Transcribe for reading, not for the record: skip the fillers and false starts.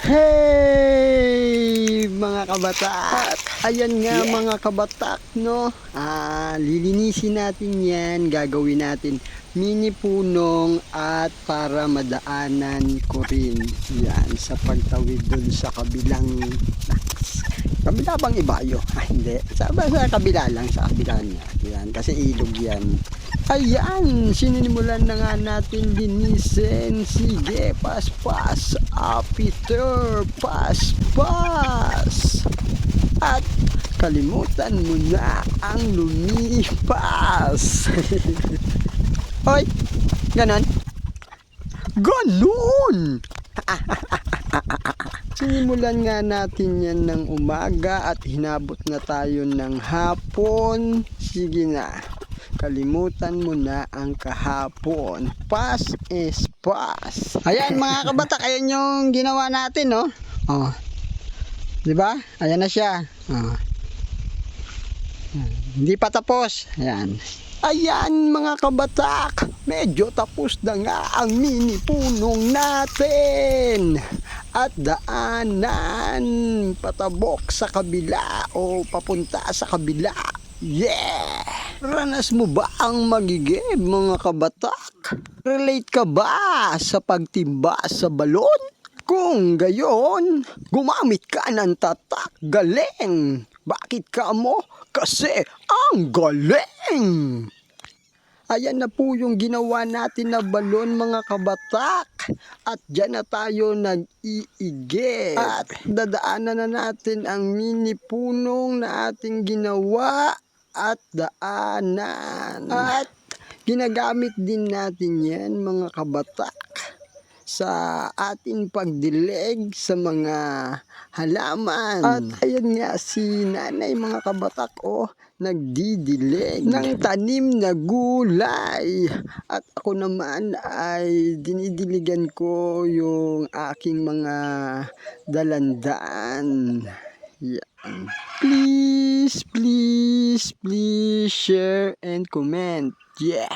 Hey mga kabatak! Ayan nga mga kabatak, no? Lilinisin natin yan. Gagawin natin mini punong at para madaanan ko rin yan sa pagtawid dun sa kabilang kabila bang ibayo? Hindi. Sa kabila lang, sa kabila niya. Yan, kasi ilog yan. Ayan, sininimulan na nga natin linisin. Sige, paspas, Peter, paspas. At kalimutan mo na ang lumipas. Hoy, ganon. Ganon! Sinimulan nga natin yan ng umaga at hinabot na tayo ng hapon. Sige na. Kalimutan mo na ang kahapon. Pass is pass. Ayan mga kabatak, ayan yung ginawa natin, no? Oh. 'Di ba? Ayan na siya. Oh. Hindi pa tapos. Ayan. Ayan mga kabatak, medyo tapos na nga ang mini punong natin. At daanan patabok sa kabila o papunta sa kabila. Yeah! Ranas mo ba ang magigib mga kabatak? Relate ka ba sa pagtimba sa balon? Kung gayon, gumamit ka ng tatak. Galing! Bakit ka mo? Kasi ang galing! Ayan na po yung ginawa natin na balon mga kabatak. At dyan na tayo nag-iigib. At dadaanan na natin ang mini punong na ating ginawa at daanan. At ginagamit din natin yan mga kabatak sa ating pagdilig sa mga halaman. At ayan nga si nanay mga kabatak, nagdidilig ng tanim na gulay. At ako naman ay dinidiligan ko yung aking mga dalandaan. Yan. Please, please, please share and comment. Yeah.